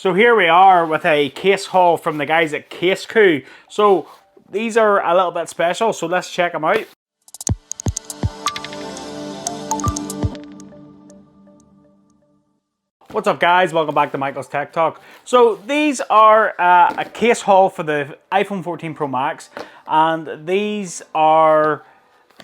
So here we are with a case haul from the guys at Casekoo. So these are a little bit special, so let's check them out. What's up guys, welcome back to Michael's Tech Talk. So these are a case haul for the iPhone 14 Pro Max, and these are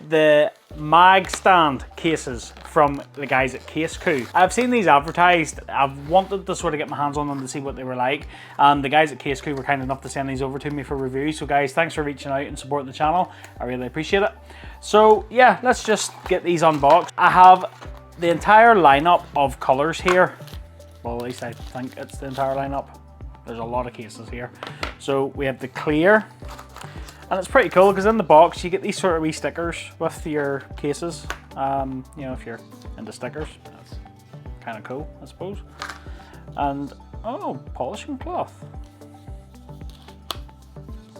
the MagStand cases from the guys at Casekoo. I've seen these advertised. I've wanted to sort of get my hands on them to see what they were like, and the guys at Casekoo were kind enough to send these over to me for review. So guys, thanks for reaching out and supporting the channel. I really appreciate it. So yeah, let's just get these unboxed. I have the entire lineup of colors here. Well, at least I think it's the entire lineup. There's a lot of cases here. So we have the clear, and it's pretty cool because in the box you get these sort of wee stickers with your cases. You know, if you're into stickers, that's kind of cool, I suppose. And oh, polishing cloth.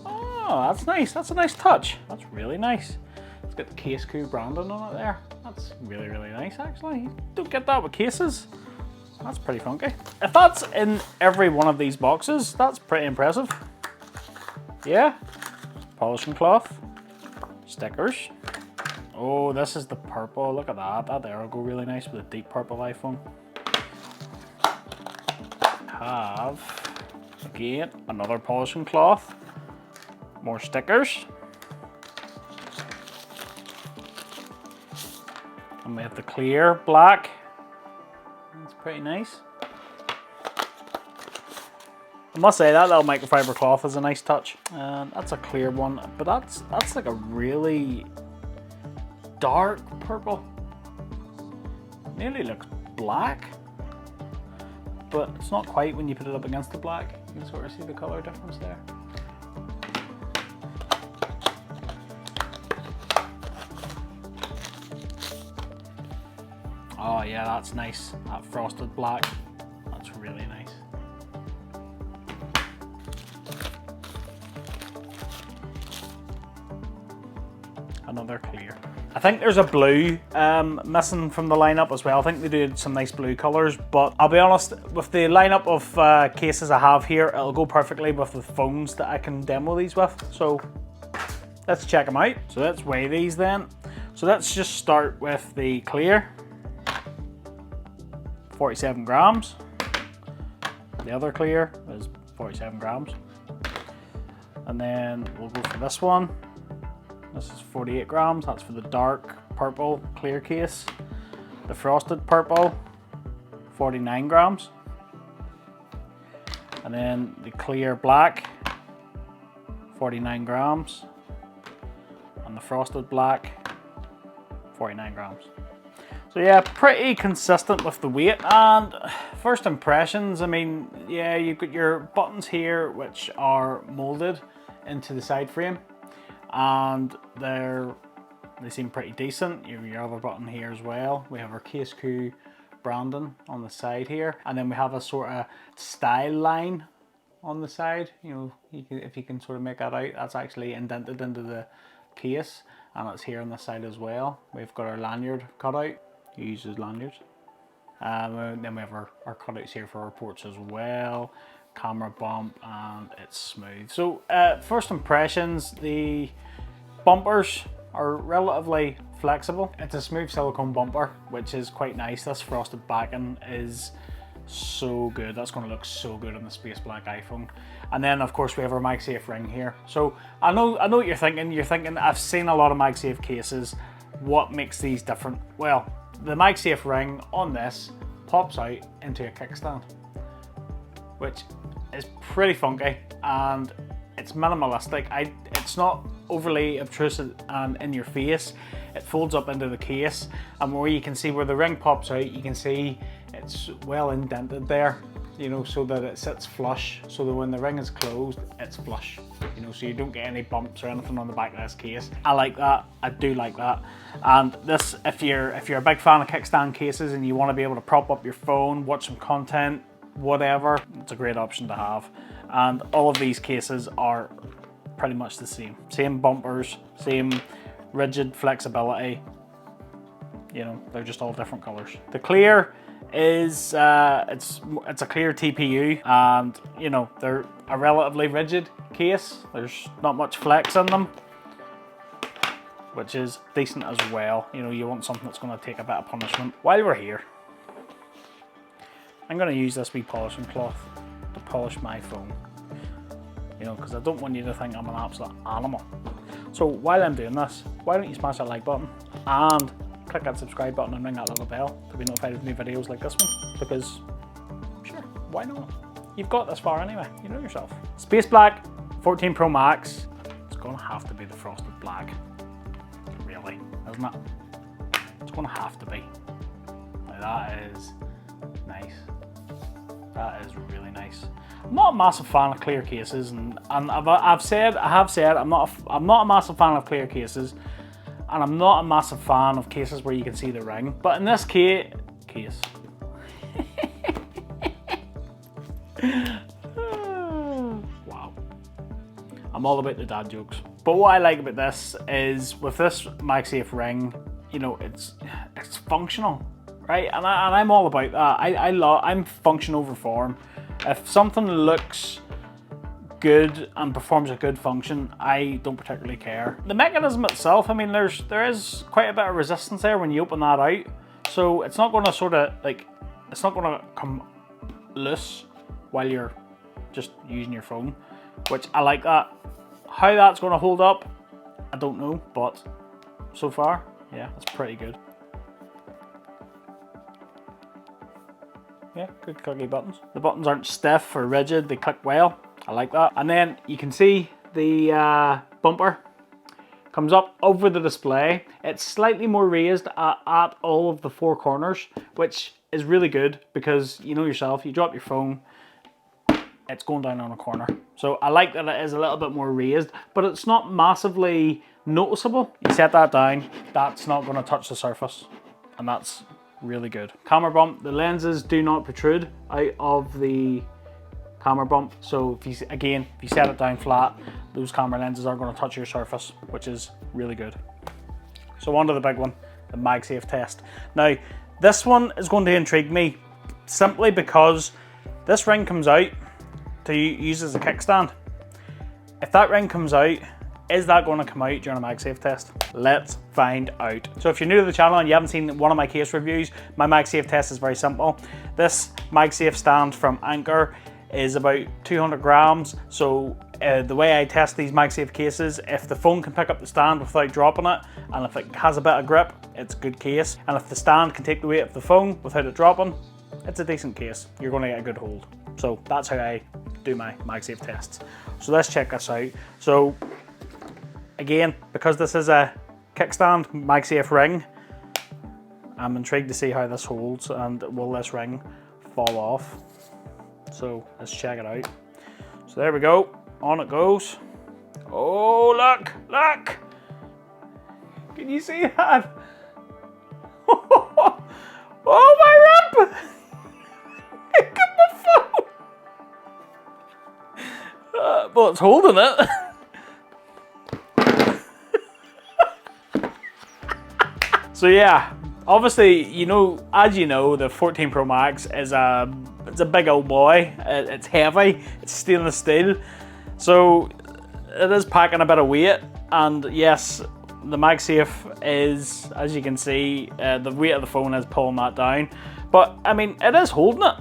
Oh, that's nice. That's a nice touch. That's really nice. It's got the Casekoo branding on it there. That's really, really nice actually. You don't get that with cases. That's pretty funky. If that's in every one of these boxes, that's pretty impressive. Yeah. Polishing cloth. Stickers. Oh, this is the purple. Look at that. That there will go really nice with a deep purple iPhone. Have, again, another polishing cloth. More stickers. And we have the clear black. That's pretty nice. I must say that little microfiber cloth is a nice touch. And that's a clear one, but that's like a really dark purple. Nearly looks black, but it's not quite when you put it up against the black. You can sort of see the color difference there. Oh yeah, that's nice. That frosted black, that's really nice. Another clear. I think there's a blue missing from the lineup as well. I think they did some nice blue colors, but I'll be honest, with the lineup of cases I have here, it'll go perfectly with the phones that I can demo these with. So let's check them out. So let's weigh these then. So let's just start with the clear. 47 grams. The other clear is 47 grams. And then we'll go for this one. This is 48 grams. That's for the dark purple clear case. The frosted purple, 49 grams. And then the clear black, 49 grams. And the frosted black, 49 grams. So yeah, pretty consistent with the weight. And first impressions, I mean, yeah, you've got your buttons here which are molded into the side frame, and they seem pretty decent. You have your other button here as well. We have our Casekoo branding on the side here, and then we have a sort of style line on the side. You know, if you can sort of make that out, that's actually indented into the case, and it's here on the side as well. We've got our lanyard cut out. You use those lanyards. Then we have our cutouts here for our ports as well. Camera bump, and it's smooth. So first impressions, the bumpers are relatively flexible. It's a smooth silicone bumper, which is quite nice. This frosted backing is so good. That's going to look so good on the space black iPhone. And then of course we have our MagSafe ring here. So I know what you're thinking. You're thinking, I've seen a lot of MagSafe cases. What makes these different? Well, the MagSafe ring on this pops out into a kickstand, which is pretty funky, and it's minimalistic. It's not overly obtrusive and in your face. It folds up into the case, and where you can see where the ring pops out, you can see it's well indented there, you know, so that it sits flush, so that when the ring is closed, it's flush, you know, so you don't get any bumps or anything on the back of this case. I like that. I do like that. And this, if you're a big fan of kickstand cases and you want to be able to prop up your phone, watch some content, whatever, it's a great option to have. And all of these cases are pretty much the same bumpers, same rigid flexibility. You know, they're just all different colors. The clear is it's a clear TPU, and you know, they're a relatively rigid case. There's not much flex in them, which is decent as well. You know, you want something that's going to take a bit of punishment. While we're here, I'm going to use this wee polishing cloth to polish my phone. You know, because I don't want you to think I'm an absolute animal. So while I'm doing this, why don't you smash that like button and click that subscribe button and ring that little bell to be notified of new videos like this one, because sure, why not? You've got this far anyway, you know yourself. Space Black 14 Pro Max, it's gonna have to be the frosted black. Really, isn't it? It's gonna have to be. Now that is nice. That is really nice. I'm not a massive fan of clear cases, and I have said I'm not a massive fan of clear cases, and I'm not a massive fan of cases where you can see the ring. But in this case, wow, I'm all about the dad jokes. But what I like about this is with this MagSafe ring, you know, it's functional, right? And I'm all about that. I'm function over form. If something looks good and performs a good function, I don't particularly care. The mechanism itself, I mean, there is quite a bit of resistance there when you open that out, so it's not going to sort of like, it's not going to come loose while you're just using your phone, which I like that. How that's going to hold up, I don't know, but so far, yeah, it's pretty good. Yeah, good clicky buttons. The buttons aren't stiff or rigid, they click well. I like that. And then you can see the bumper comes up over the display. It's slightly more raised at all of the four corners, which is really good because you know yourself, you drop your phone, it's going down on a corner. So I like that it is a little bit more raised, but it's not massively noticeable. You set that down, that's not going to touch the surface, and that's really good. Camera bump, the lenses do not protrude out of the camera bump, so if you set it down flat, those camera lenses are going to touch your surface, which is really good. So on to the big one, the MagSafe Test. Now this one is going to intrigue me simply because this ring comes out to use as a kickstand. If that ring comes out, is that going to come out during a MagSafe test? Let's find out. So if you're new to the channel and you haven't seen one of my case reviews, my MagSafe test is very simple. This MagSafe stand from Anker is about 200 grams. So the way I test these MagSafe cases, if the phone can pick up the stand without dropping it, and if it has a bit of grip, it's a good case. And if the stand can take the weight of the phone without it dropping, it's a decent case. You're going to get a good hold. So that's how I do my MagSafe tests. So let's check this out. So again, because this is a kickstand MagSafe ring, I'm intrigued to see how this holds and will this ring fall off. So let's check it out. So there we go, on it goes. Oh, look, look! Can you see that? Oh, my rip! Look at my phone! Well, it's holding it. So yeah, obviously, you know, as you know, the 14 Pro Max is it's a big old boy. It's heavy, it's stainless steel. So it is packing a bit of weight, and yes, the MagSafe is, as you can see, the weight of the phone is pulling that down. But I mean, it is holding it,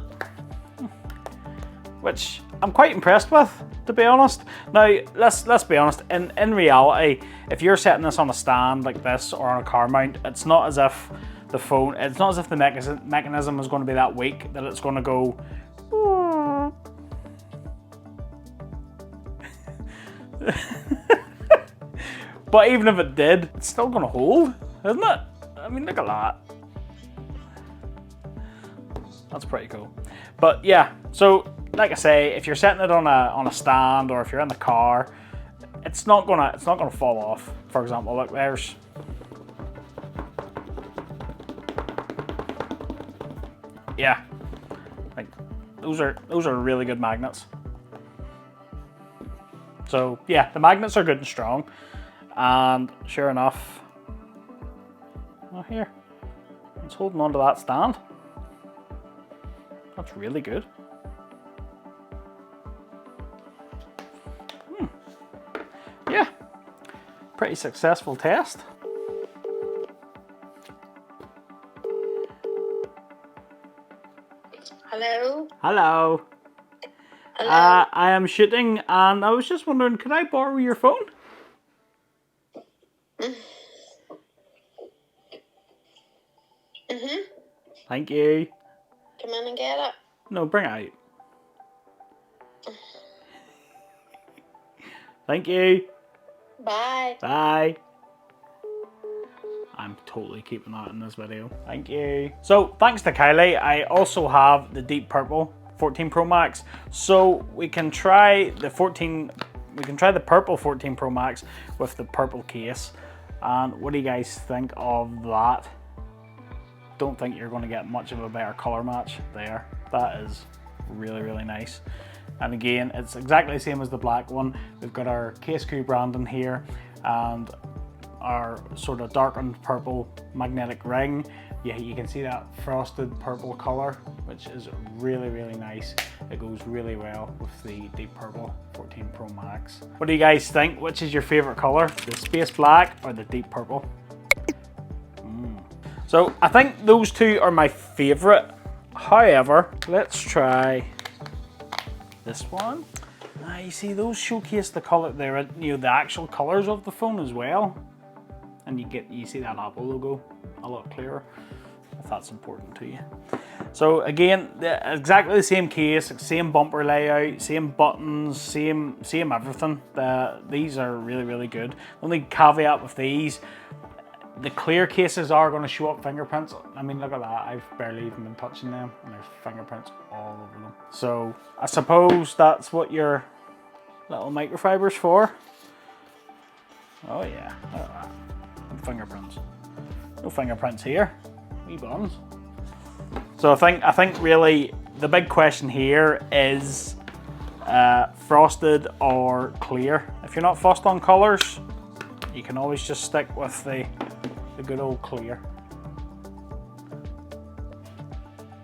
which I'm quite impressed with, to be honest. Now, let's be honest, in reality, if you're setting this on a stand like this or on a car mount, it's not as if the mechanism is going to be that weak that it's going to go but even if it did, it's still going to hold, isn't it? I mean, look at that. That's pretty cool. But yeah, so like I say, if you're setting it on a stand or if you're in the car, it's not gonna fall off. For example, look, there's yeah, like those are really good magnets. So yeah, the magnets are good and strong, and sure enough, oh here, it's holding onto that stand. That's really good. Yeah, pretty successful test. Hello? Hello. Hello? I am shooting and I was just wondering, could I borrow your phone? Mm-hmm. Thank you. Come in and get it. No, bring it out. Thank you. Bye. Bye. I'm totally keeping that in this video. Thank you. So thanks to Kylie, I also have the deep purple 14 Pro Max. So we can try the purple 14 Pro Max with the purple case. And what do you guys think of that? Don't think you're going to get much of a better color match there. That is really, really nice. And again, it's exactly the same as the black one. We've got our Casekoo branding here and our sort of darkened purple magnetic ring. Yeah, you can see that frosted purple color, which is really, really nice. It goes really well with the deep purple 14 Pro Max. What do you guys think? Which is your favorite color? The space black or the deep purple? So I think those two are my favorite. However, let's try this one. Now you see those showcase the color there, you know, the actual colors of the phone as well. And you see that Apple logo a lot clearer, if that's important to you. So again, exactly the same case, same bumper layout, same buttons, same everything. These are really, really good. The only caveat with these, the clear cases are going to show up fingerprints. I mean, look at that. I've barely even been touching them and there's fingerprints all over them. So I suppose that's what your little microfiber's for. Oh yeah, look at that. And fingerprints. No fingerprints here. Wee buns. So I think really the big question here is frosted or clear. If you're not fussed on colors, you can always just stick with the good old clear.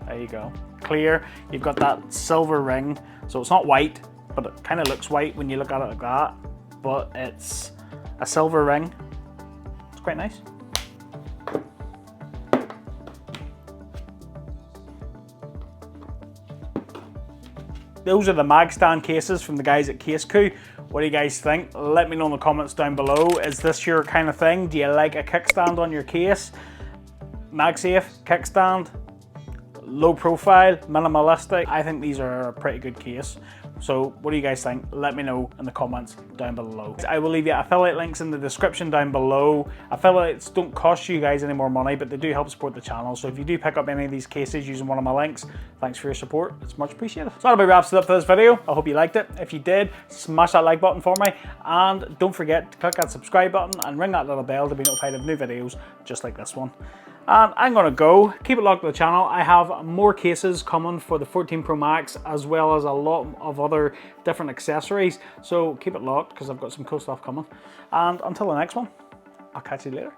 There you go. Clear. You've got that silver ring. So it's not white, but it kind of looks white when you look at it like that. But it's a silver ring. It's quite nice. Those are the MagStand cases from the guys at Casekoo. What do you guys think? Let me know in the comments down below. Is this your kind of thing? Do you like a kickstand on your case? MagSafe, kickstand, low profile, minimalistic. I think these are a pretty good case. So what do you guys think? Let me know in the comments down below. I will leave you affiliate links in the description down below. Affiliates don't cost you guys any more money, but they do help support the channel. So if you do pick up any of these cases using one of my links, thanks for your support. It's much appreciated. So that about wraps it up for this video. I hope you liked it. If you did, smash that like button for me. And don't forget to click that subscribe button and ring that little bell to be notified of new videos just like this one. And I'm gonna go. Keep it locked to the channel. I have more cases coming for the 14 Pro Max as well as a lot of other different accessories. So keep it locked because I've got some cool stuff coming. And until the next one, I'll catch you later.